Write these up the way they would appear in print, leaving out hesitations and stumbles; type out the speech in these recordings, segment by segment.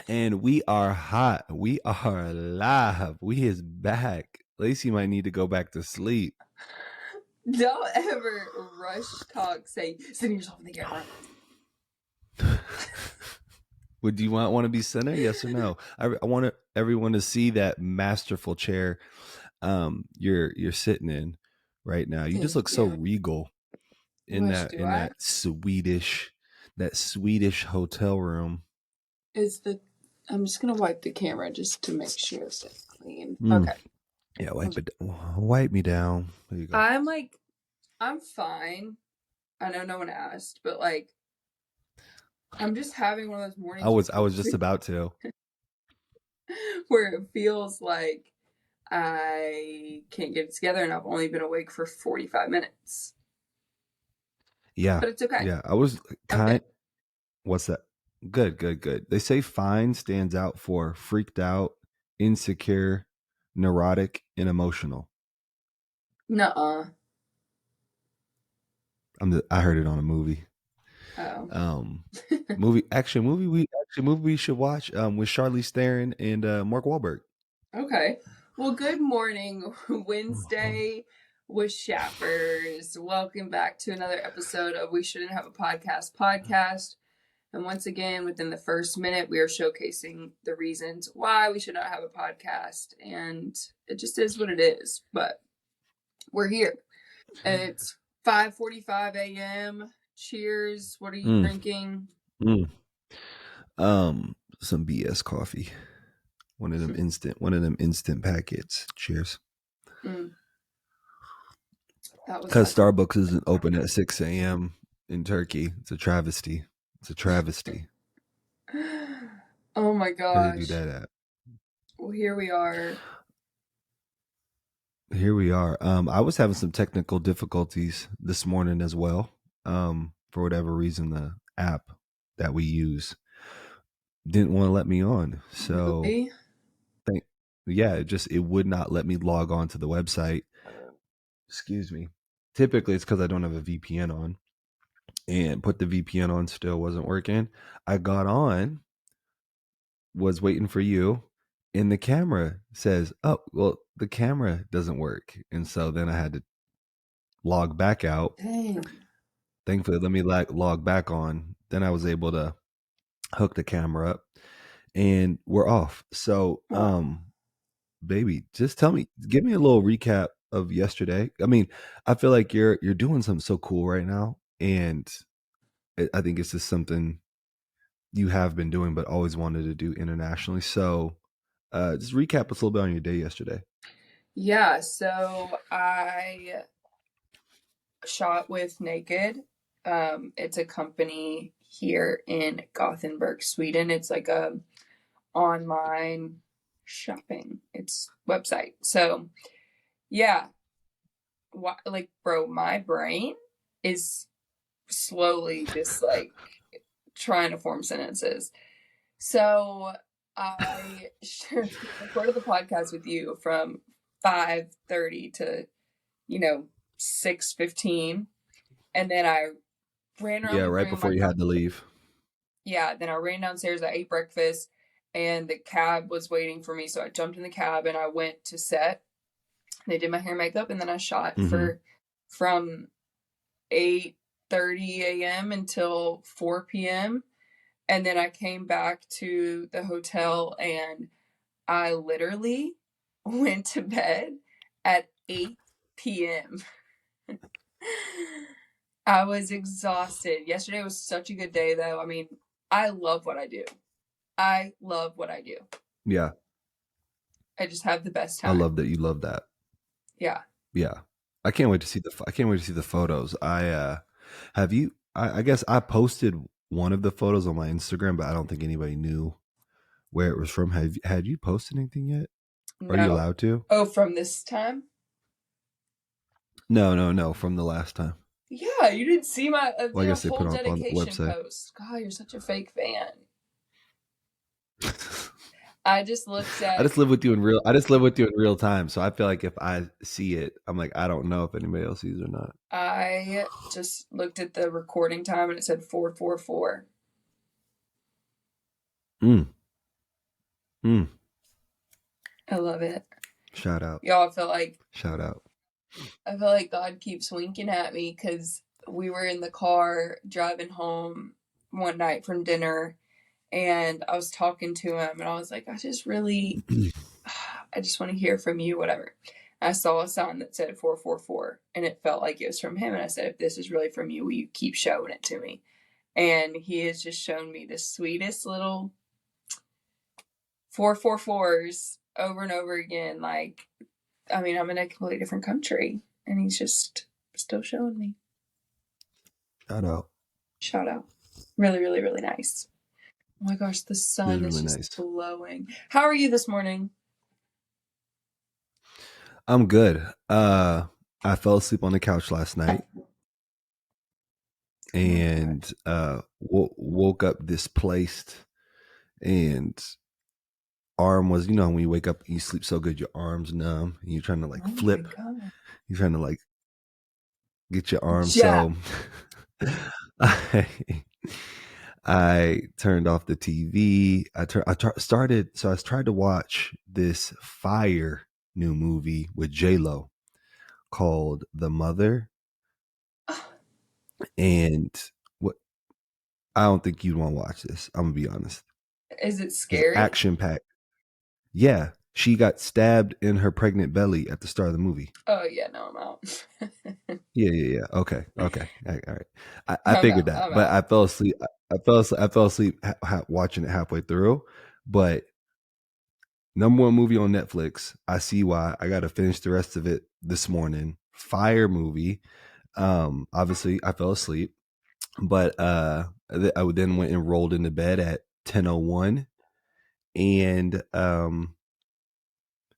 And we are hot. We are alive. We is back. Lacey might need to go back to sleep. Don't ever rush talk, say, send yourself in the camera. Would you want to be center? Yes or no? I want everyone to see that masterful chair you're sitting in right now. You just look so regal in that Swedish hotel room. I'm just gonna wipe the camera just to make sure it's clean. Okay. Yeah, wipe me down. There you go. I'm fine. I know no one asked, but like I'm just having one of those mornings. I was just about to. Where it feels like I can't get it together and I've only been awake for 45 minutes. Yeah. But it's okay. Yeah. I was what's that? Good. They say fine stands out for freaked out, insecure, neurotic, and emotional. Nuh-uh. I heard it on a movie. Oh. Movie we should watch with Charlize Theron and Mark Wahlberg. Okay. Well, good morning, Wednesday with Shappers. Welcome back to another episode of We Shouldn't Have a Podcast. And once again, within the first minute, we are showcasing the reasons why we should not have a podcast. And it just is what it is. But we're here. It's 5:45 a.m. Cheers. What are you drinking? Some BS coffee. One of them instant packets. Cheers. Because Starbucks isn't open at 6 a.m. in Turkey. It's a travesty. Oh my gosh. Where they do that at? Well, here we are. I was having some technical difficulties this morning as well. For whatever reason, the app that we use didn't want to let me on. So really? It would not let me log on to the website. Excuse me. Typically it's because I don't have a VPN on, and put the VPN on, still wasn't working. I got on, was waiting for you, and the camera says, oh, well, the camera doesn't work. And so then I had to log back out. Dang. Thankfully, let me log back on. Then I was able to hook the camera up, and we're off. So, baby, just give me a little recap of yesterday. I mean, I feel like you're doing something so cool right now, and I think it's just something you have been doing but always wanted to do internationally. So just recap us a little bit on your day yesterday. Yeah, so I shot with Naked. It's a company here in Gothenburg, Sweden. It's like a online shopping website. So yeah, like, bro, my brain is slowly just like trying to form sentences. So I recorded the podcast with you from 5:30 to 6:15, and then I ran around. Yeah, right before you had to leave. Yeah, then I ran downstairs. I ate breakfast, and the cab was waiting for me. So I jumped in the cab and I went to set. They did my hair and makeup, and then I shot from 8:30 a.m. until 4 p.m. And then I came back to the hotel and I literally went to bed at 8 p.m. I was exhausted. Yesterday was such a good day, though. I mean, I love what I do. Yeah. I just have the best time. I love that you love that. Yeah. Yeah. I can't wait to see the photos. I guess I posted one of the photos on my Instagram, but I don't think anybody knew where it was from. Had you posted anything yet? No. Are you allowed to? Oh, from this time? No, from the last time. Yeah, you didn't see my I guess they put on the website. Post. God, you're such a fake fan. I just looked at. I just live with you in real time, so I feel like if I see it, I'm like, I don't know if anybody else sees it or not. I just looked at the recording time and it said 4:44. Mm, mm. I love it. Shout out. Y'all, Shout out. I feel like God keeps winking at me because we were in the car driving home one night from dinner, and I was talking to him, and I was like, I just want to hear from you, whatever. I saw a sign that said 444, and it felt like it was from him. And I said, if this is really from you, will you keep showing it to me? And he has just shown me the sweetest little 444s over and over again. Like, I mean, I'm in a completely different country, and he's just still showing me. Shout out. Shout out. Really, really, really nice. Oh my gosh, the It sun is is really just nice. blowing. How are you this morning? I'm good. I fell asleep on the couch last night Oh my God. and woke up displaced, and arm was, when you wake up you sleep so good your arm's numb and you're trying to like Oh my flip, God. you're trying to like get your arm. Yeah. So I I turned off the TV. I tried to watch this fire new movie with J-Lo called The Mother. And what I don't think you'd want to watch this. I'm gonna be honest. Is it It's scary? action packed. Yeah, she got stabbed in her pregnant belly at the start of the movie. Oh yeah, no, I'm out. Yeah. Okay. All right. I I'm figured out. that, I'm but out. I fell asleep. I fell asleep watching it halfway through. But number one movie on Netflix. I see why. I got to finish the rest of it this morning. Fire movie. Obviously, I fell asleep, but I then went and rolled into bed at 10:01, and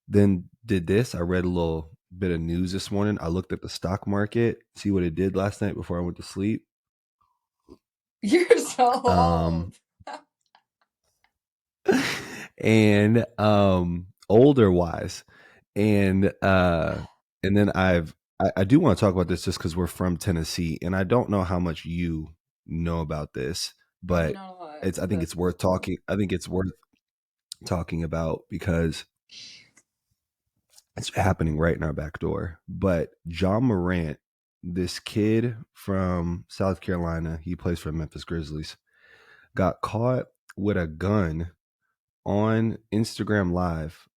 then did this. I read a little bit of news this morning. I looked at the stock market, see what it did last night before I went to sleep. You're so Um, old. and older wise, and then I do want to talk about this just because we're from Tennessee, and I don't know how much you know about this, Probably but not a lot, I think but it's worth talking. I think it's worth talking about because it's happening right in our back door. But Ja Morant, this kid from South Carolina, he plays for Memphis Grizzlies, got caught with a gun on Instagram Live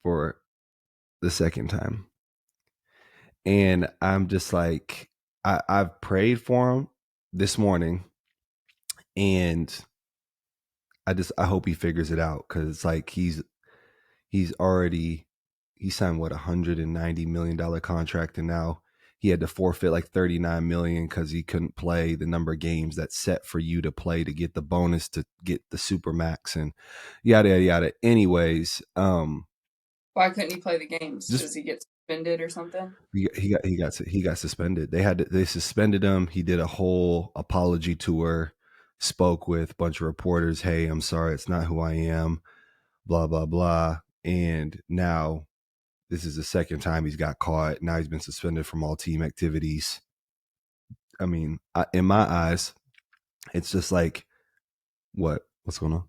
for the second time. And I'm just like, I've prayed for him this morning, and I hope he figures it out, because it's like he's already he signed what $190 million contract, and now he had to forfeit like 39 million because he couldn't play the number of games that's set for you to play to get the bonus to get the super max and yada yada yada. Anyways, why couldn't he play the games? just Does he get suspended or something? he got suspended. They suspended him. He did a whole apology tour, spoke with a bunch of reporters. Hey, I'm sorry, it's not who I am. Blah blah blah. And now this is the second time he's got caught. Now he's been suspended from all team activities. I mean, in my eyes, it's just like, what's going on?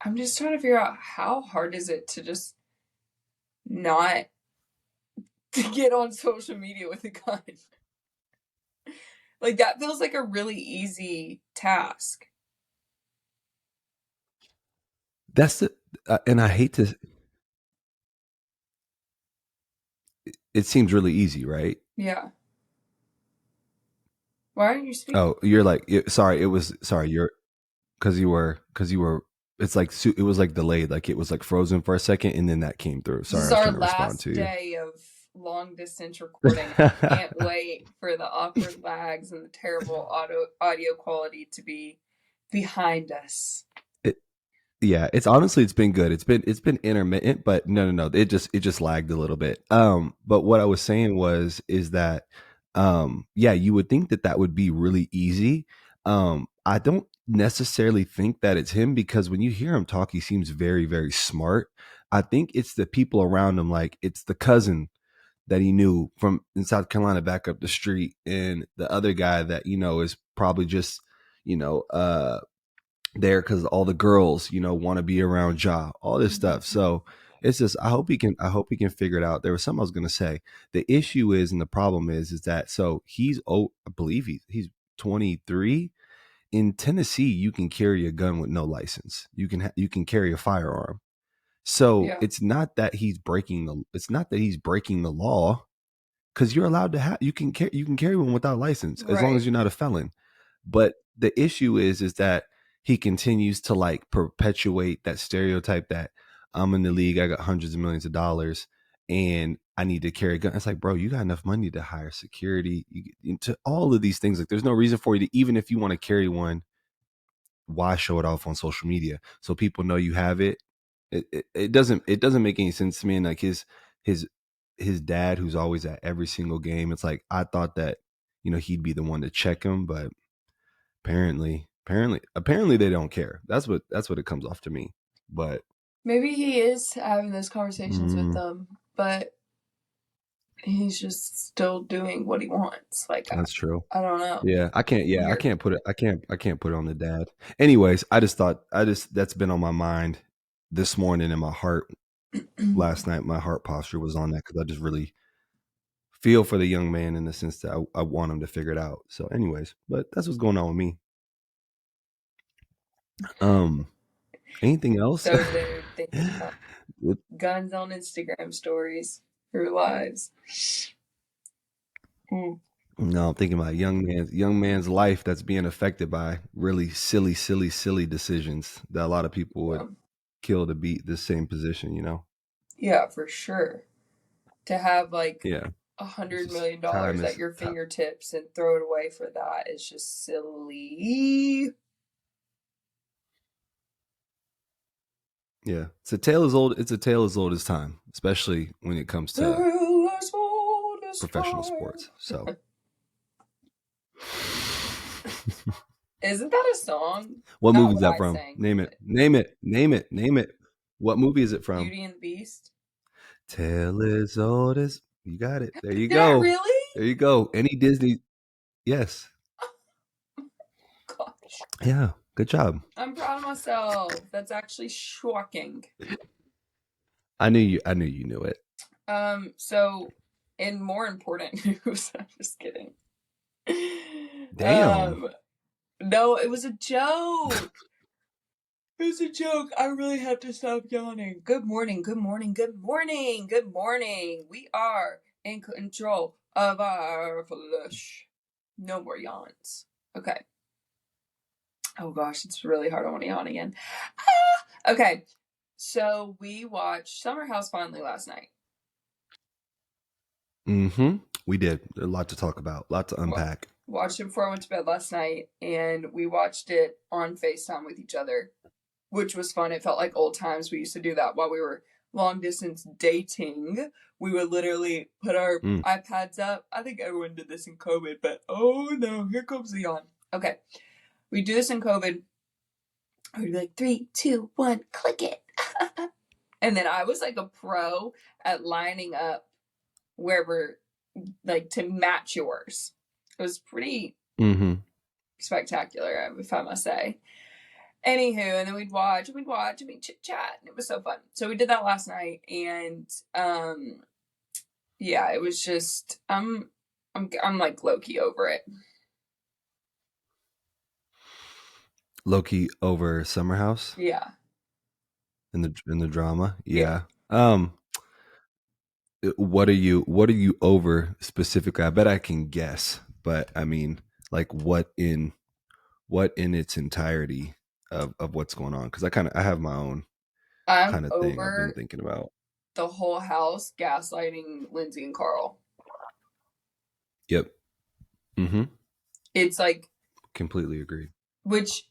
I'm just trying to figure out how hard is it to just not to get on social media with a gun. Like that feels like a really easy task. That's the and I hate to. It seems really easy, right? Yeah. Why aren't you speaking? Oh, you're like, sorry. It was sorry. You're because you were. It's like it was like delayed, like it was like frozen for a second, and then that came through. This Sorry, is I was our trying to respond last to you. day of long distance recording, and I can't wait for the awkward lags and the terrible audio quality to be behind us. Yeah, it's been good. It's been intermittent, but no. It just lagged a little bit. But what I was saying is that yeah, you would think that that would be really easy. I don't necessarily think that it's him, because when you hear him talk, he seems very, very smart. I think it's the people around him, like it's the cousin that he knew from in South Carolina back up the street, and the other guy that is probably just you know uh there because all the girls, want to be around Ja, all this stuff. So it's just I hope he can figure it out. There was something I was gonna say. The issue is and the problem is that so I believe he's 23. In Tennessee, you can carry a gun with no license. You can carry a firearm. So Yeah. it's not that he's breaking the law because you're allowed to have you can carry one without license as long Right. as you're not a felon. But the issue is that he continues to like perpetuate that stereotype that I'm in the league, I got hundreds of millions of dollars, and I need to carry a gun. It's like, bro, you got enough money to hire security, to all of these things. Like, there's no reason for you to, even if you want to carry one, why show it off on social media so people know you have it? It doesn't make any sense to me. And like his his dad, who's always at every single game, it's like I thought that he'd be the one to check him, but apparently they don't care. That's what it comes off to me. But Maybe he is having those conversations with mm, them, but he's just still doing what he wants. Like, that's true. I don't know. Yeah, I can't. Yeah, I You're can't put it. I can't put it on the dad. Anyways, I just that's been on my mind this morning, and my heart last night. My heart posture was on that because I just really feel for the young man in the sense that I want him to figure it out. So, anyways, but that's what's going on with me. Um, anything else? so there thinking about guns on Instagram stories or lives. Mm. No, I'm thinking about young man's life that's being affected by really silly, silly, silly decisions that a lot of people would Yeah. kill to beat the same position. Yeah, for sure. To have like Yeah, it's $100 million time at is your time. fingertips and throw it away for that is just silly. Yeah, it's a tale as old. It's a tale as old as time, especially when it comes to Tale as old as professional time. sports. So, Isn't that a song? what Not movie is what that I from? sang, Name it. but Name it. Name it. Name it. What movie is it from? Beauty and the Beast. Tale as old as. You got it. There you Did I go. really? There you go. Any Disney? Yes. Gosh. Yeah. Good job. I'm proud of myself. That's actually shocking. I knew you. I knew you knew it. So in more important news, I'm just kidding. Damn. No, it was a joke. It was a joke. I really have to stop yawning. Good morning, good morning, good morning, good morning. We are in control of our flesh. No more yawns. Okay. Oh gosh, it's really hard. I want to yawn again. Okay. So we watched Summer House finally last night. Mm-hmm. We did. A lot to talk about. A lot to unpack. Watched it before I went to bed last night, and we watched it on FaceTime with each other, which was fun. It felt like old times. We used to do that while we were long distance dating. We would literally put our Mm. iPads up. I think everyone did this in COVID, but oh no, here comes the yawn. Okay. We do this in COVID. We'd be like, 3, 2, 1, click it. And then I was like a pro at lining up where we're like to match yours. It was pretty Mm-hmm. spectacular, if I must say. Anywho, and then we'd watch, and we'd chit chat, and it was so fun. So we did that last night, and yeah, it was just I'm like low-key over it. Loki over Summer House Yeah, in the drama. yeah. Yeah. What are you over specifically? I bet I can guess, but I mean, like what in its entirety of what's going on? Because I have my own I'm kind of thing I've been over thinking about. the whole house gaslighting Lindsay and Carle. Yep. Mm-hmm. It's like, Completely agree. which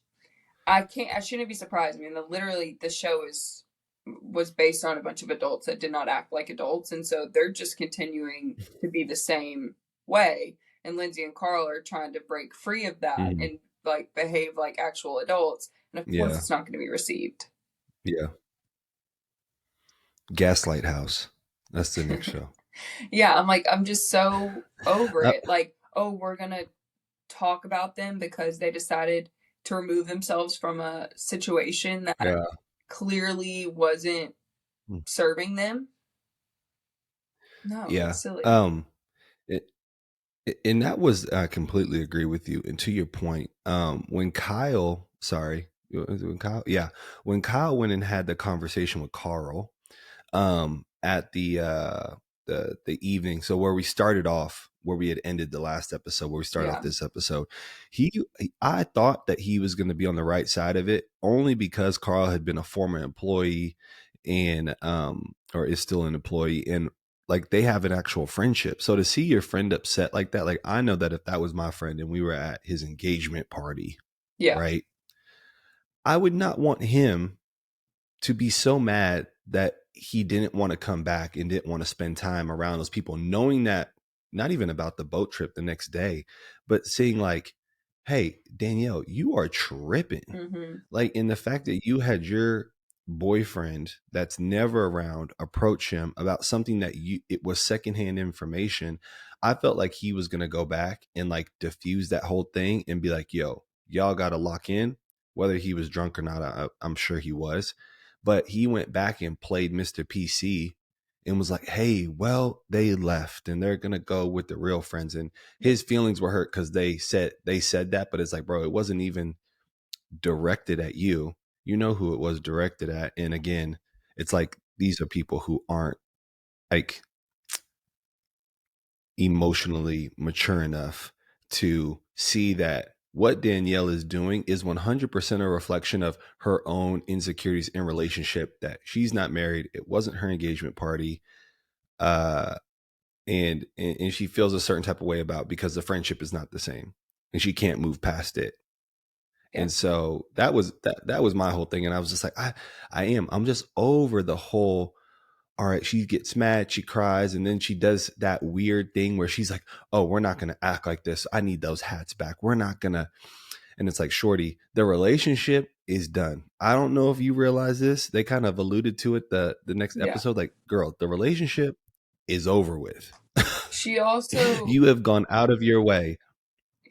I shouldn't be surprised. I mean, literally the show was based on a bunch of adults that did not act like adults, and so they're just continuing to be the same way. And Lindsay and Carl are trying to break free of that Mm-hmm. and like behave like actual adults. And of course, Yeah. it's not going to be received. Yeah. Gaslight House. That's the next show. Yeah, I'm just so over Uh, it. Like, oh, we're gonna talk about them because they decided to remove themselves from a situation that Yeah. clearly wasn't Mm. serving them. No, Yeah. it's silly. It, and that was, I completely agree with you. And to your point, when Kyle, sorry, was it when Kyle, yeah, when Kyle went and had the conversation with Carl, at the evening, so where we started off, where we had ended the last episode, where we started off Yeah. this episode, I thought that he was going to be on the right side of it, only because Carl had been a former employee and or is still an employee, and like they have an actual friendship. So to see your friend upset like that, like I know that if that was my friend and we were at his engagement party, Yeah. right, I would not want him to be so mad that he didn't want to come back and didn't want to spend time around those people, knowing that, not even about the boat trip the next day, but seeing like, hey, Danielle, you are tripping. Mm-hmm. Like, in the fact that you had your boyfriend that's never around approach him about something that it was secondhand information. I felt like he was going to go back and like diffuse that whole thing and be like, yo, y'all got to lock in. Whether he was drunk or not, I'm sure he was. But he went back and played Mr. PC and was like, hey, well, they left and they're going to go with the real friends. And Yeah. his feelings were hurt because they said that, but it's like, bro, it wasn't even directed at you. You know who it was directed at. And again, it's like, these are people who aren't like emotionally mature enough to see that what Danielle is doing is 100% a reflection of her own insecurities in relationship, that she's not married. It wasn't her engagement party. Uh, and she feels a certain type of way about, because the friendship is not the same and she can't move past it. Yeah. And so that was my whole thing. And I was just like, I'm just over the whole, all right, she gets mad, she cries, and then she does that weird thing where she's like, oh, we're not going to act like this. I need those hats back. We're not going to. And it's like, shorty, the relationship is done. I don't know if you realize this. They kind of alluded to it the next Yeah. episode. Like, girl, the relationship is over with. She also, You have gone out of your way.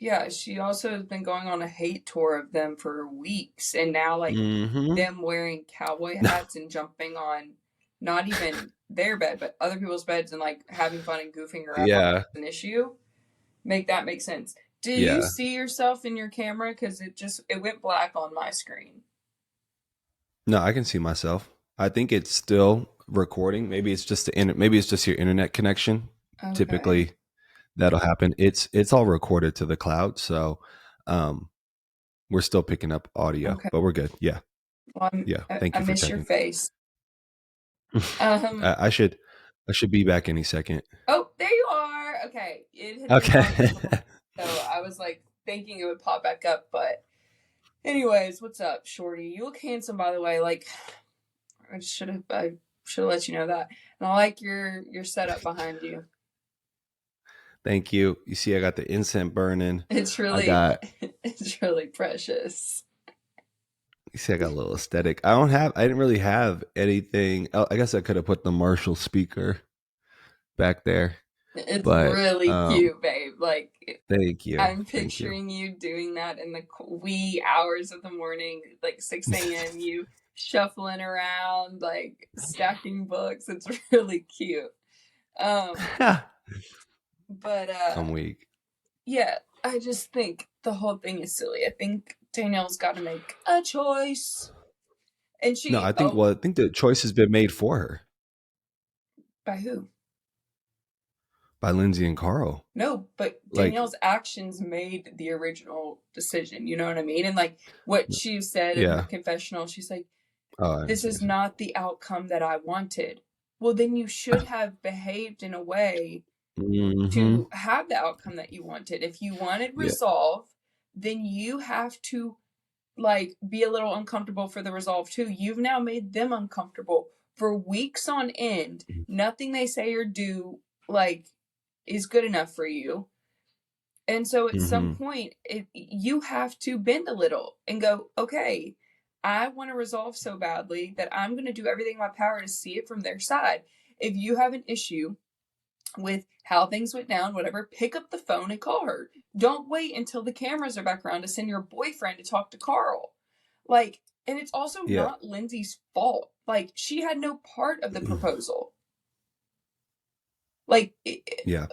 yeah, she also has been going on a hate tour of them for weeks. And now, like, Mm-hmm. them wearing cowboy hats and jumping on not even their bed, but other people's beds and, like, having fun and goofing around Yeah. an issue. Make that make sense. Do you Yeah. see yourself in your camera? Because it went black on my screen. No, I can see myself. I think it's still recording. Maybe it's just maybe it's just your internet connection. Okay. Typically that'll happen. It's all recorded to the cloud, so um we're still picking up audio, Okay. but we're good. Yeah. Well, Yeah. I Thank you for miss your checking. face. Um. I should be back any second. Oh, there you are. Okay. It had been gone for a Okay. couple minutes, so I was like thinking it would pop back up. But anyways, what's up, Shorty? You look handsome, by the way. Like, I should have let you know that. And I like your setup behind you. Thank you. You see, I got the incense burning. It's I really got it's really precious. You see, I got a little aesthetic. I didn't really have anything. Oh, I guess I could have put the Marshall speaker back there, It's but really cute, babe. Like, thank you. I'm Thank you. picturing you doing that in the wee hours of the morning, like 6 a.m. You shuffling around, like stacking books. It's really cute. Um, but I'm weak. yeah, I just think the whole thing is silly. I think Danielle's got to make a choice, and No, she. Oh, I think the choice has been made for her by who? by Lindsay and Carle. No, but Like, Danielle's actions made the original decision. You know what I mean? And like what she said in her yeah. confessional, she's like, Oh, I didn't this see is anything. not the outcome that I wanted. Well, then you should have behaved in a way Mm-hmm. to have the outcome that you wanted. If you wanted Yeah. resolve, then you have to like be a little uncomfortable for the resolve too. You've now made them uncomfortable for weeks on end. Nothing they say or do like is good enough for you. And so at some Mm-hmm. point, you have to bend a little and go, okay, I want to resolve so badly that I'm going to do everything in my power to see it from their side. If you have an issue with how things went down, whatever, pick up the phone and call her. Don't wait until the cameras are back around to send your boyfriend to talk to Carle. Like, and it's also Yeah. not Lindsay's fault. Like, she had no part of the proposal. Like, Yeah.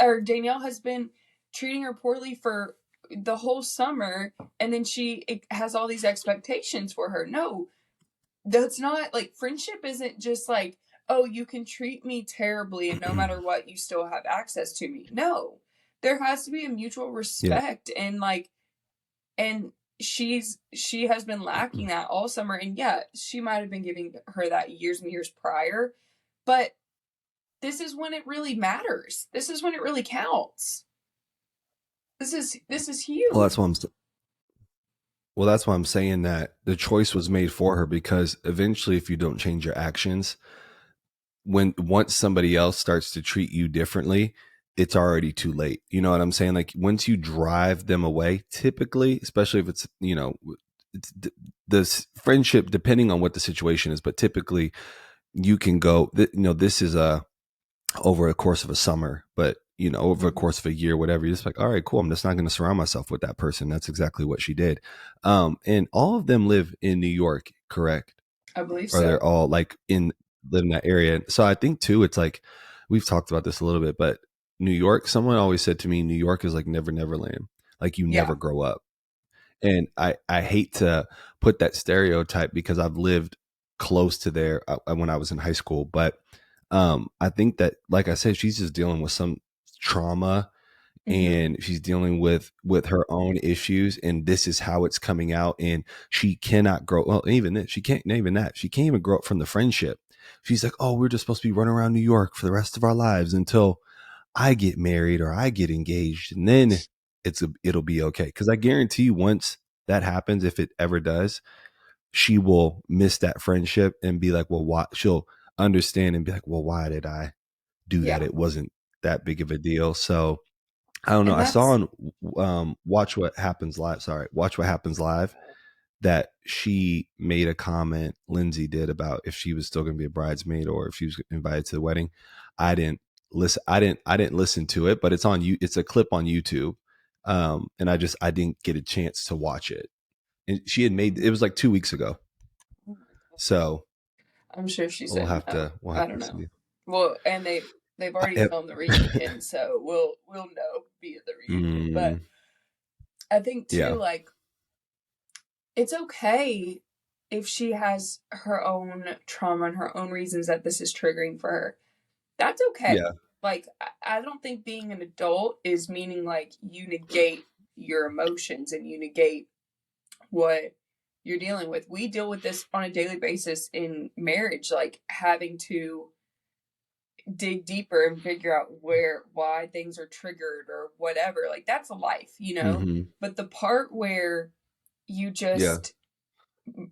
or Danielle has been treating her poorly for the whole summer, and then she has all these expectations for her. No, that's not, like, friendship isn't just like, oh, you can treat me terribly and no matter what you still have access to me. No, there has to be a mutual Yeah. respect, and like, and she has been lacking that all summer. And yeah, she might have been giving her that years and years prior, but this is when it really matters. This is when it really counts. This is Well, that's huge. why I'm well, that's why I'm saying that the choice was made for her, because eventually if you don't change your actions, once somebody else starts to treat you differently, it's already too late. You know what I'm saying? Like, once you drive them away, typically, especially if it's, it's this friendship, depending on what the situation is, but typically you can go, this is over a course of a summer, but over a course of a year, whatever, you're just like, all right, cool, I'm just not going to surround myself with that person. That's exactly what she did. And all of them live in New York, correct? I believe Or they're so. all like live in that area. So I think too, it's like, we've talked about this a little bit, but New York, someone always said to me, New York is like Never Land. Like, you Yeah. never grow up. And I hate to put that stereotype, because I've lived close to there when I was in high school. But I think that, like I said, she's just dealing with some trauma, Mm-hmm. and she's dealing with her own issues, and this is how it's coming out. And she cannot grow, well, even that, she can't even grow up from the friendship. She's like, oh, we're just supposed to be running around New York for the rest of our lives until I get married or I get engaged, and then it'll be okay. Because I guarantee you, once that happens, if it ever does, she will miss that friendship and be like, well, why? She'll understand and be like, well, why did I do that? Yeah. It wasn't that big of a deal. So I don't know. And I saw that's, on Watch What Happens Live. Sorry, Watch What Happens Live, that she made a comment, Lindsay did, about if she was still going to be a bridesmaid or if she was invited to the wedding. I didn't listen. I didn't listen to it, but it's on you. It's a clip on YouTube. And I didn't get a chance to watch it. And she had made, it was like 2 weeks ago. oh my God. So I'm sure she we'll said have no. to, we'll I have don't to know. see. Well, and they've already I, filmed the reunion, so we'll know via the reunion. But mm, I think too, yeah. like, it's okay if she has her own trauma and her own reasons that this is triggering for her. That's okay. Yeah. Like, I don't think being an adult is meaning like you negate your emotions and you negate what you're dealing with. We deal with this on a daily basis in marriage, like having to dig deeper and figure out why things are triggered or whatever. Like, that's a life, you know? Hmm. But the part where you Yeah. just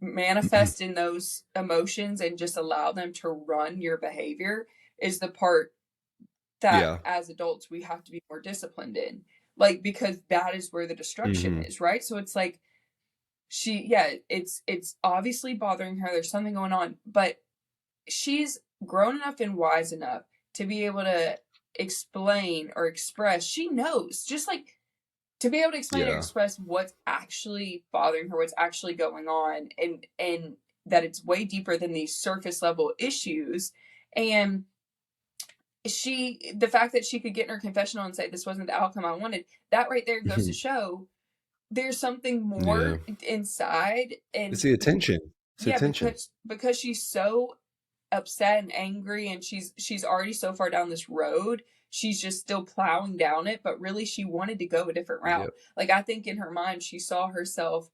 manifest in those emotions and just allow them to run your behavior is the part that Yeah. as adults we have to be more disciplined in. Like, because that is where the destruction Hmm. is, right? So it's like, yeah, it's obviously bothering her. There's something going on, but she's grown enough and wise enough to be able to explain or express. She knows, just like, to be able to explain or Yeah. express what's actually bothering her, what's actually going on, and that it's way deeper than these surface level issues. And the fact that she could get in her confessional and say this wasn't the outcome I wanted, that right there goes to show there's something Yeah. more inside. It's And the attention. It's the yeah, attention. because she's so upset and angry, and she's already so far down this road, she's just still plowing down it, but really she wanted to go a different route. Yep. Like, I think in her mind she saw herself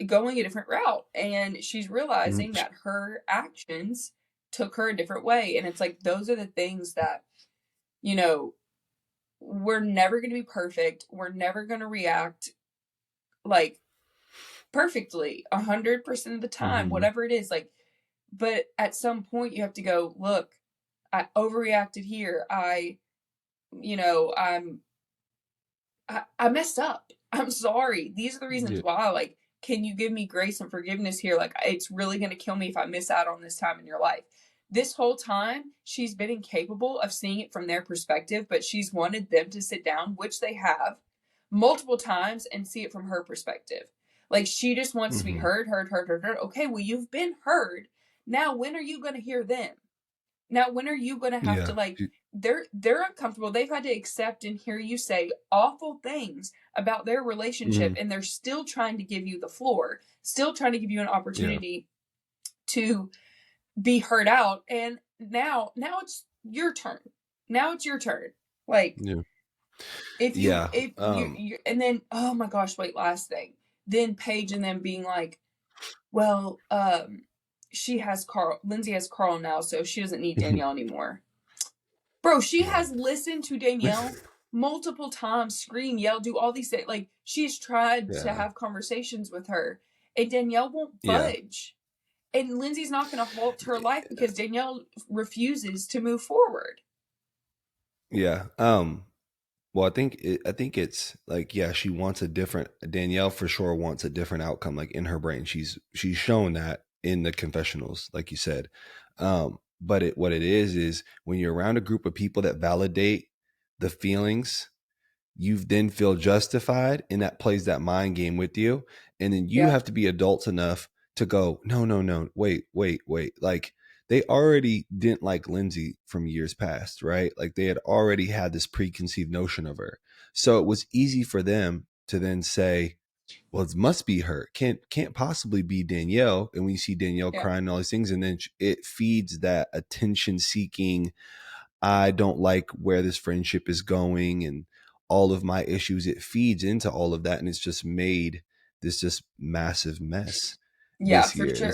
going a different route, and she's Mhm. realizing that her actions took her a different way. And it's like, those are the things that, you know, we're never going to be perfect, we're never going to react like perfectly 100% of the time, Mhm. whatever it is, like, but at some point you have to go, look, I overreacted here. You know, I messed up. I'm sorry. These are the reasons Yeah. why. Like, can you give me grace and forgiveness here? Like, it's really going to kill me if I miss out on this time in your life. this whole time she's been incapable of seeing it from their perspective, but she's wanted them to sit down, which they have multiple times, and see it from her perspective. Like, she just wants to be heard. Okay, well, you've been heard. Now, when are you going to hear them? Now, when are you going to have to, Yeah. like, they're uncomfortable. They've had to accept and hear you say awful things about their relationship, Mhm. and they're still trying to give you the floor, still trying to give you an Yeah. opportunity to be heard out. And now it's your turn. Now it's your turn. Like, Yeah. if Yeah. you and then, oh my gosh, wait, last thing. Then Paige and them being like, well, Lindsay has Carl now, so she doesn't need Danielle anymore. Bro, she Yeah. has listened to Danielle multiple times, scream, yell, do all these things. Like, she's tried to Yeah. have conversations with her, and Danielle won't Yeah. budge. And Lindsay's not going to halt her life because Danielle refuses to move forward. Yeah. Well, I think it's like, yeah, she wants a different, Danielle for sure wants a different outcome, like in her brain. She's shown that in the confessionals, like you said. But what it is when you're around a group of people that validate the feelings, you then feel justified, and that plays that mind game with you. And then you Yeah. have to be adults enough to go, no, wait. Like, they already didn't like Lindsay from years past, right? Like, they had already had this preconceived notion of her. So it was easy for them to then say, well, it must be her. Can't possibly be Danielle. And when you see Danielle Yeah. crying and all these things, and then it feeds that attention seeking, I don't like where this friendship is going and all of my issues. It feeds into all of that, and it's just made this just massive mess Yeah, this for year. And sure.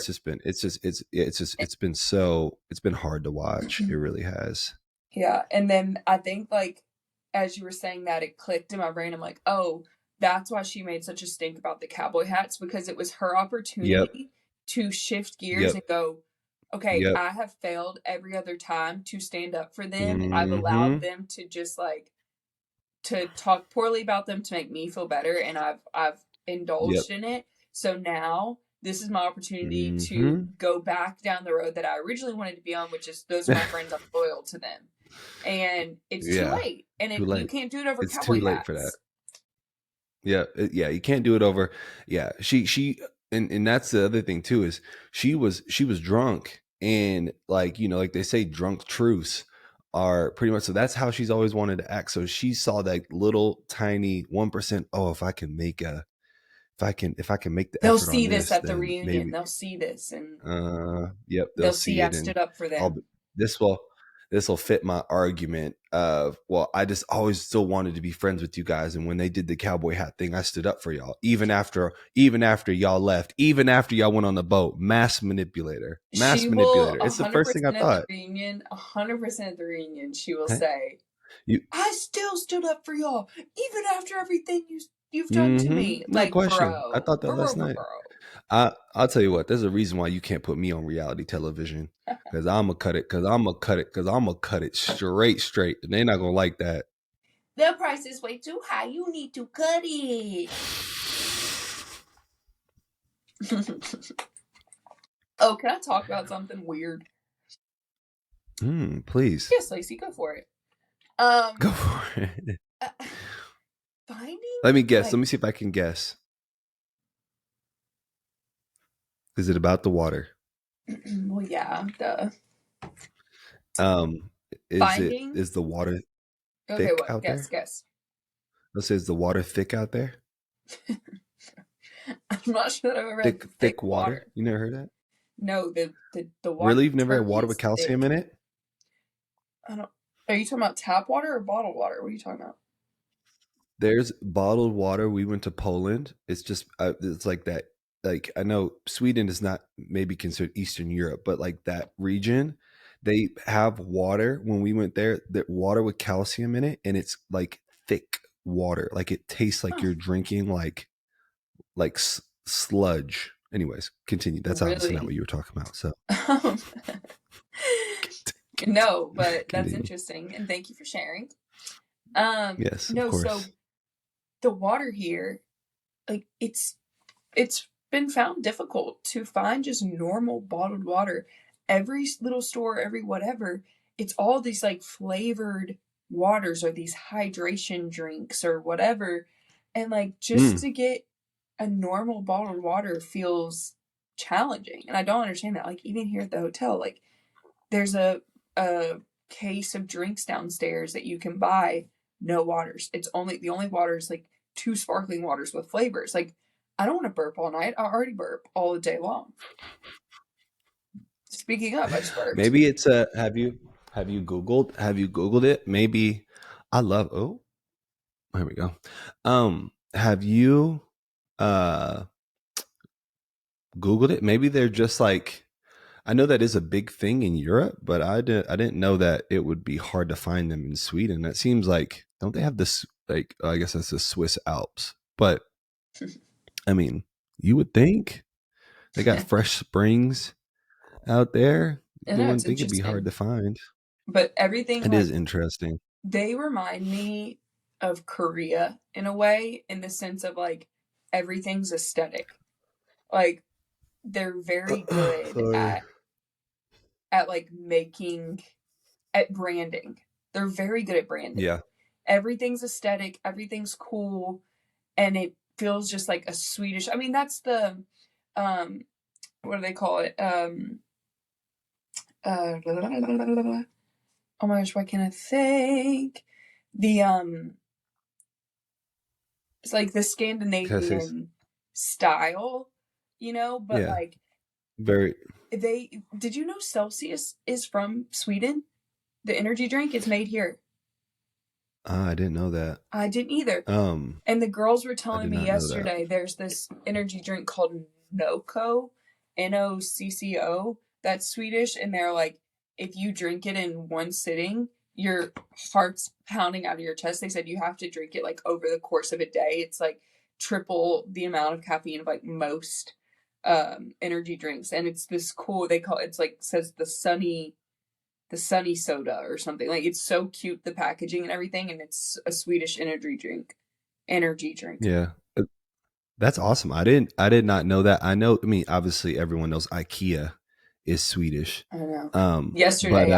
it's been hard to watch. It really has. Yeah. And then I think, like, as you were saying that, it clicked in my brain. I'm like, oh, that's why she made such a stink about the cowboy hats, because it was her Yep. opportunity to shift gears Yep. and go, okay, Yep. I have failed every other time to stand up for them. I've allowed Mm-hmm. them to just, like, to talk poorly about them to make me feel better, and I've Yep. indulged in it. So now this is my opportunity to Mm-hmm. go back down the road that I originally wanted to be on, which is, those are my friends, I'm loyal to them. And it's too Yeah. late. And Too you late. can't do it over It's too cowboy late for that. hats. Yeah, you can't do it over. Yeah, she and that's the other thing too, is she was drunk, and like, like they say, drunk truths are pretty much, so that's how she's always wanted to act. So she saw that little tiny 1%. Oh, if I can make the They'll effort on see this this, at the then reunion. maybe. They'll see this, and Yep, they'll they'll see see I've it, and stood up for I'll them. this will fit my argument of, well, I just always still wanted to be friends with you guys, and when they did the cowboy hat thing, I stood up for y'all, even after y'all left, even after y'all went on the boat. Mass manipulator. She will It's the first thing I 100% at the thought. reunion, 100% at the reunion, she will Hey, say, you. I still stood up for y'all, even after everything you've done to me. No Like, question. I bro, thought that bro, last bro, night. bro. I'll tell you what. There's a reason why you can't put me on reality television, because I'm gonna cut it. Because I'm gonna cut it straight, and they're not gonna like that. The price is way too high. You need to cut it. Oh, can I talk about something weird? Please. Yes, Lacey, go for it. Go for it. Uh, finding, Let me guess. like, Let me see if I can guess. Is it about the water? well, yeah, the Um, finding. is the water Okay, thick what? out there? Guess. Let's say, is the water thick out there? I'm not sure that I've ever had thick Thick water. water. You never heard that? No, the water Really? in You've never had Turkey water with is calcium thick. in it? I don't. Are you talking about tap water or bottled water? What are you talking about? There's bottled water. We went to Poland. It's just it's like that. Like, I know Sweden is not maybe considered Eastern Europe, but like that region, they have water. When we went there, that water with calcium in it, and it's like thick water. Like, it tastes like Huh, you're drinking like sludge. Anyways, continue. That's obviously not really? what you were talking about. So Um, no, but that's continue. interesting, and thank you for sharing. Yes, of No, course. so the water here, like, it's been found difficult to find just normal bottled water every little store, every whatever, it's all these like flavored waters or these hydration drinks or whatever. And like just Mm. to get a normal bottled water feels challenging. And I don't understand that. Like even here at the hotel, like there's a case of drinks downstairs that you can buy, no waters. It's only the only water is like 2 sparkling waters with flavors. Like I don't want to burp all night. I already burp all the day long. Speaking of, I just burped. Maybe it's a have you googled it? Maybe I love oh, here we go. Have you uh googled it? Maybe they're just like, I know that is a big thing in Europe, but I didn't know that it would be hard to find them in Sweden. That seems like, don't they have this like, I guess that's the Swiss Alps. But I mean, you would think they got fresh springs out there. I You know wouldn't it's think it'd be hard interesting, to find. but everything It is like interesting. they remind me of Korea in a way, in the sense of like everything's aesthetic. Like they're very good Sorry. at like making at branding. They're very good at branding. Yeah. Everything's aesthetic, everything's cool, and it feels just like a Swedish. I mean, that's the um what do they call it? Oh my gosh, why can't I think? The it's like the Because Scandinavian style, you know, but yeah, like very. they did you know Celsius is from Sweden? The energy drink is made here. I didn't know that. I didn't either. Um, And the girls were I telling did me not know that. yesterday there's this energy drink called NOCCO, NOCCO, that's Swedish, and they're like, if you drink it in one sitting, your heart's pounding out of your chest. They said you have to drink it like over the course of a day. It's like triple the amount of caffeine of like most energy drinks. And it's this cool, they call it's like says the sunny soda or something. Like it's so cute, the packaging and everything, and it's a Swedish energy drink. Energy drink. Yeah. That's awesome. I did not know that. I know, I mean, obviously everyone knows IKEA is Swedish. I don't know. But Yesterday,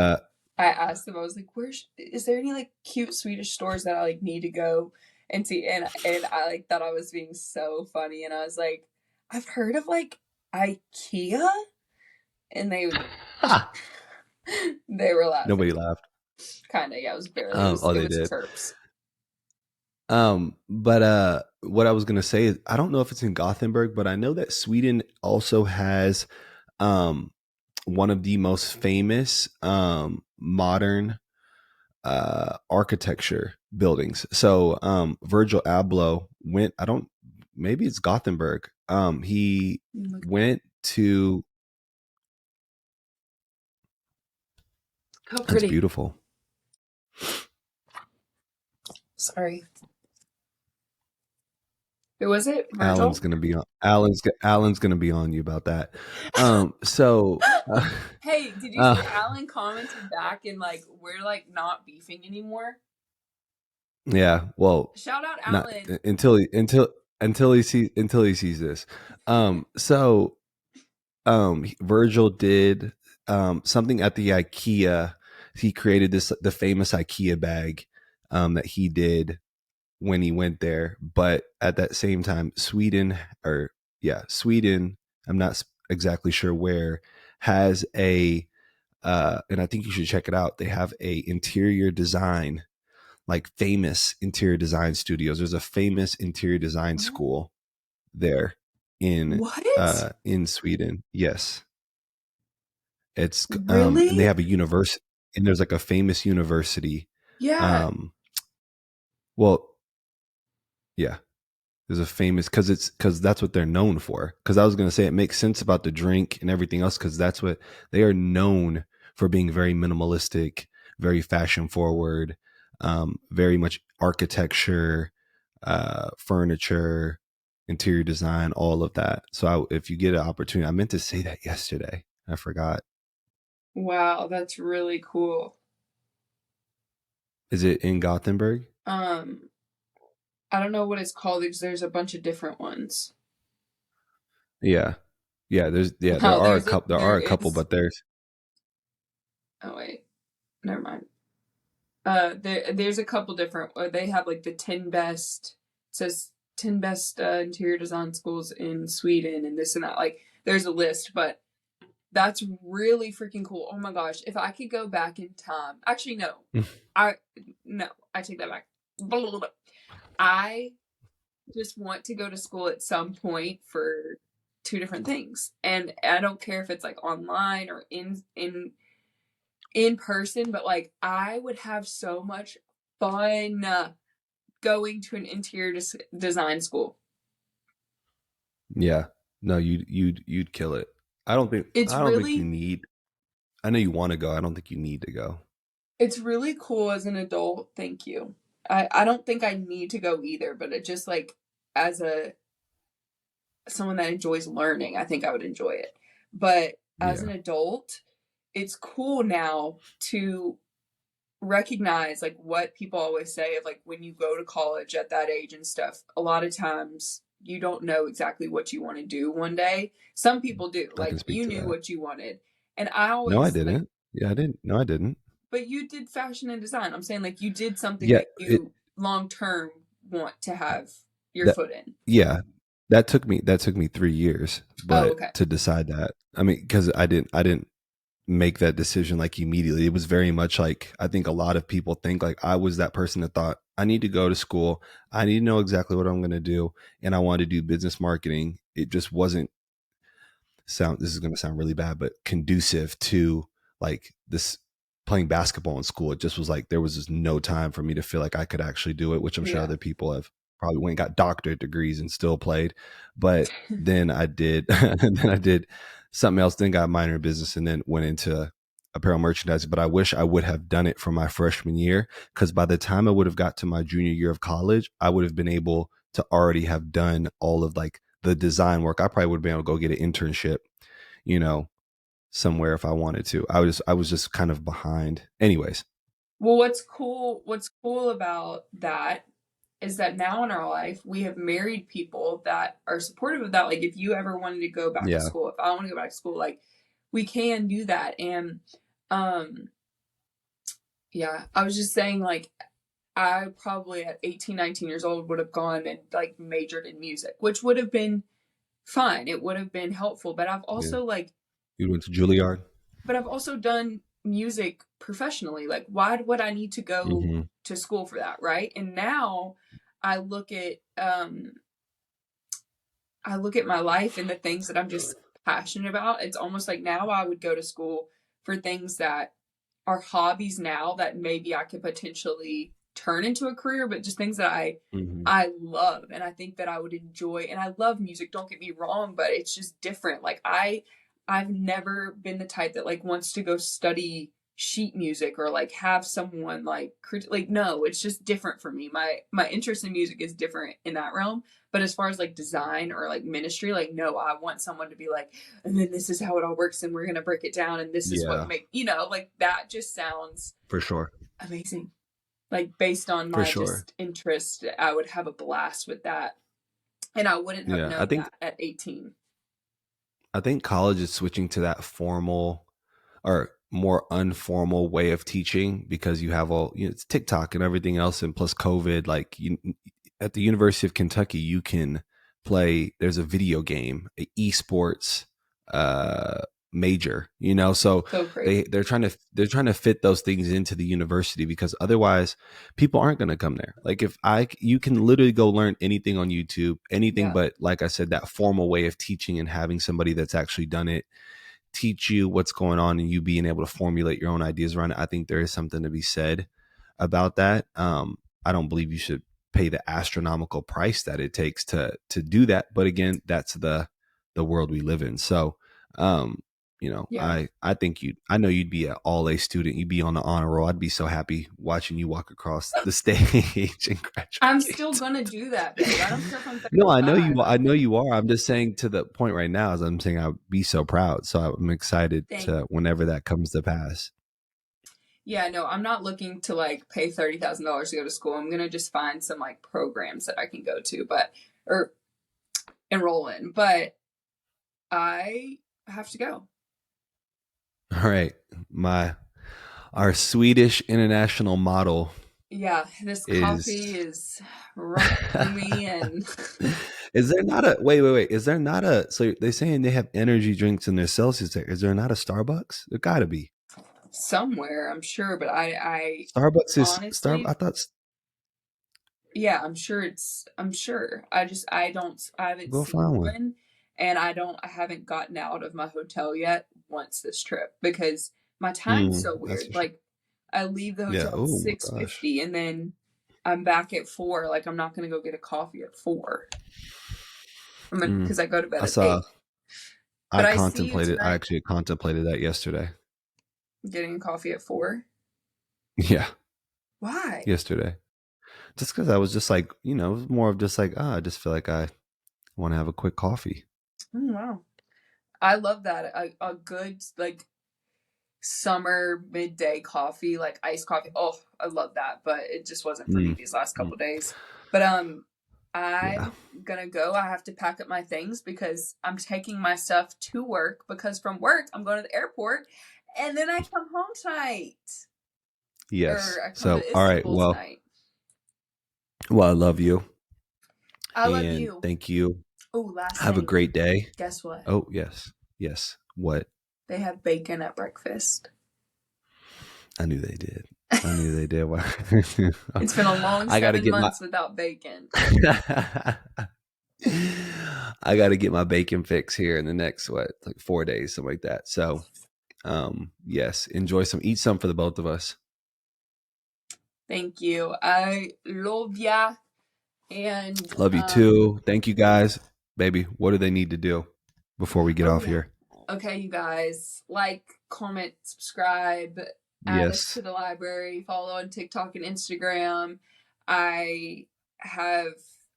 I asked them. I was like, "Where is there any like cute Swedish stores that I like need to go and see?" And I like thought I was being so funny, and I was like, "I've heard of like IKEA," and they were laughing. nobody laughed. Kind of, yeah. It was barely. It was Oh, it they was did. chirps. But what I was gonna say is, I don't know if it's in Gothenburg, but I know that Sweden also has um one of the most famous modern architecture buildings. So Virgil Abloh went, I don't, maybe it's Gothenburg. He went to, How it's pretty. beautiful. Sorry. Who was it? Alan's Virgil? gonna be on. Alan's gonna be on you about that. So, Hey, did you see uh, Alan commented back and like we're like not beefing anymore? yeah. Well, Shout out not Alan. until he sees this. So, Virgil did something at the IKEA. He created the famous IKEA bag that he did when he went there. But at that same time, Sweden, I'm not exactly sure where, has a and I think you should check it out. They have a interior design, like famous interior design studios. There's a famous interior design school there What? in Sweden. Yes. It's and they Really? have a university, and there's like a famous university. Yeah. Um well, yeah. There's a famous, because that's what they're known for. Because I was gonna say, it makes sense about the drink and everything else, because that's what they are known for, being very minimalistic, very fashion forward, very much architecture, furniture, interior design, all of that. So if you get an opportunity, I meant to say that yesterday, I forgot. Wow, that's really cool. Is it in Gothenburg? Um, I don't know what it's called because there's a bunch of different ones. Yeah, yeah. There Wow, are a couple. There there are a couple, is but there's Oh wait, never mind. There's a couple different. They have like the 10 best. It says 10 best interior design schools in Sweden, and this and that. Like, there's a list, but that's really freaking cool. Oh my gosh, if I could go back in time. Actually, no, I no, I take that back. I just want to go to school at some point for two different things, and I don't care if it's like online or in person, but like I would have so much fun going to an interior design school. Yeah. No, you'd kill it. It's I don't think you really need. I know you want to go. I don't think you need to go. it's really cool as an adult. Thank you. I don't think I need to go either, but it just like as a someone that enjoys learning, I think I would enjoy it. But as an Yeah. adult, it's cool now to recognize like what people always say of like when you go to college at that age and stuff, a lot of times you don't know exactly what you want to do one day. Some people do. I can Like speak you to knew that. what you wanted. And I No, I always like, didn't. Yeah, I didn't. No, I didn't. but you did fashion and design. I'm saying like you did something Yeah, that you long term want to have your that foot in. yeah, that took me 3 years, Oh, but okay. to decide that. I mean, cuz I didn't make that decision like immediately. It was very much like I think a lot of people think like I was that person that thought I need to go to school. I need to know exactly what I'm going to do and I want to do business marketing. It just wasn't this is going to sound really bad, but conducive to like this playing basketball in school. It just was like there was just no time for me to feel like I could actually do it, which I'm sure Yeah. other people have probably went and got doctorate degrees and still played. But then I did then I did something else, then got a minor in business and then went into apparel merchandising. But I wish I would have done it for my freshman year because by the time I would have got to my junior year of college, I would have been able to already have done all of like the design work. I probably would have been able to go get an internship, you know, somewhere if I wanted to. I was just kind of behind. Anyways, Well, what's cool about that is that now in our life we have married people that are supportive of that. Like if you ever wanted to go back to yeah. school, if I want to go back to school, like we can do that. And um yeah, I was just saying like I probably at 18, 19 years old would have gone and like majored in music, which would have been fine. It would have been helpful, but Yeah. You went to Juilliard? I've also done music professionally. Like, why would I need to go Mm-hmm. to school for that, right? And now I look at I look at my life and the things that I'm just passionate about. It's almost like now I would go to school for things that are hobbies now that maybe I could potentially turn into a career, but just things that Mm-hmm. I love and I think that I would enjoy. And I love music, don't get me wrong, but it's just different. Like I've never been the type that like wants to go study sheet music or like have someone like no, it's just different for me. My interest in music is different in that realm. But as far as like design or like ministry, like no, I want someone to be like, and then this is how it all works, and we're gonna break it down, and this is what Yeah, make like that just sounds for sure. amazing. Like based on For my sure. just interest, I would have a blast with that, and I wouldn't have Yeah. known that at 18. I think college is switching to that formal or more unformal way of teaching because you have all it's TikTok and everything else, and plus COVID. Like at the University of Kentucky, you can play. There's a video game, a esports uh, major. So So crazy. they're trying to fit those things into the university because otherwise people aren't going to come there. Like if I you can literally go learn anything on YouTube, anything, Yeah. but like I said, that formal way of teaching and having somebody that's actually done it teach you what's going on and you being able to formulate your own ideas around it. I think there is something to be said about that. I don't believe you should pay the astronomical price that it takes to do that. But again, that's the world we live in. So, um, Yeah. I know you'd be an all A student. You'd be on the honor roll. I'd be so happy watching you walk across the stage and I'm still graduate. gonna do that, babe. I don't care if I'm No, 35. I I'm know gonna you are. I'm just saying to the point right now is I'm saying I'd be so proud. So I'm excited thank to whenever that comes to pass. Yeah, no, I'm not looking to like pay $30,000 to go to school. I'm gonna just find some like programs that I can go to, but or enroll in. But I have to go. All right. our Swedish international model Yeah, this coffee is. is running through me, and Is there not a wait? Is there not a so they're saying they have energy drinks in their Celsius there? Is there not a Starbucks? There got to be. somewhere I'm sure, but I Starbucks is Star. honestly, I thought yeah, I'm sure. I haven't go seen find one. one, and I haven't gotten out of my hotel yet once this trip because my time's so That's weird. for sure. Like I leave the Yeah. hotel at Oh my gosh. 6:50 and then I'm back at 4. Like I'm not gonna go get a coffee at 4. I'm gonna Mm. because I go to bed I at saw. 8. But I see you I tonight actually contemplated that yesterday. getting a coffee at 4. Yeah, Why? yesterday. Just because I was just like, it was more of just like, I just feel like I want to have a quick coffee. Oh, wow. I love that. A good like summer midday coffee, like iced coffee. Oh, I love that. But it just wasn't for me Mm. these last Mm. couple days. But Yeah. I'm gonna go. I have to pack up my things because I'm taking my stuff to work because from work I'm going to the airport and then I come home tonight. Yes. Or I come So, to all right. Istanbul Well, tonight. I love you I love and you. thank you. Oh, last Have a thing. great day. Guess what? Oh, yes. Yes. What? They have bacon at breakfast. I knew they did. I knew they did. It's been a long I got to 7 get my months without bacon. I got to get my bacon fix here in the next like 4 days, something like that. So, yes, eat some for the both of us. Thank you. I love ya. And Love you too. Thank you guys. Baby, what do they need to do before we get off here? Okay, you guys, like, comment, subscribe, add us to Yes. the library, follow on TikTok and Instagram. I have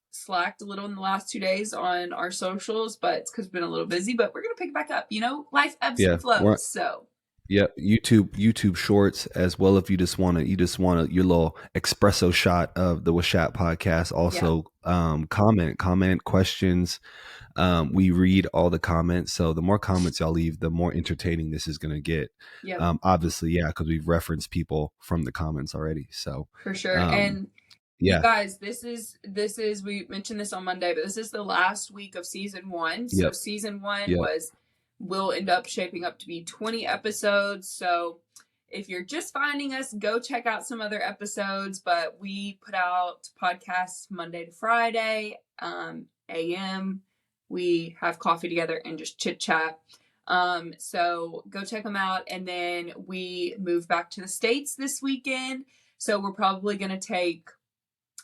slacked a little in the last 2 days on our socials, but it's because we've been a little busy, but we're going to pick it back up. Life ebbs Yeah. and flows. So yeah, YouTube Shorts as well. If you just want your little espresso shot of the Washat podcast. Also, comment questions. We read all the comments, so the more comments y'all leave, the more entertaining this is going to get. yeah, Obviously, yeah, because we've referenced people from the comments already. So for sure. And you yeah, guys, this is we mentioned this on Monday, but this is the last week of season 1. So yep, season 1 yep, will end up shaping up to be 20 episodes. So if you're just finding us, go check out some other episodes. But we put out podcasts Monday to Friday, AM. We have coffee together and just chit chat. So go check them out. And then we move back to the States this weekend. So we're probably going to take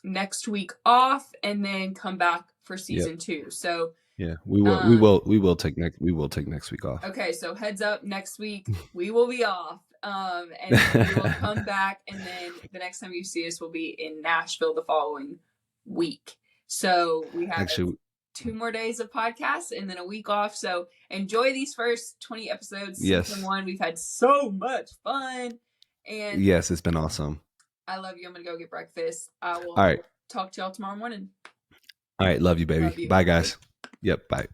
next week off and then come back for season yep. 2. So yeah, we will take next week off. Okay, so heads up, next week we will be off. And then we will come back, and then the next time you see us will be in Nashville the following week. So we have Actually 2 more days of podcasts and then a week off. So enjoy these first 20 episodes. Yes. Season 1. We've had so much fun. And yes, it's been awesome. I love you. I'm going to go get breakfast. I will All right. talk to y'all tomorrow morning. All right. Love you, baby. Love you. Bye, guys. Yep. Bye.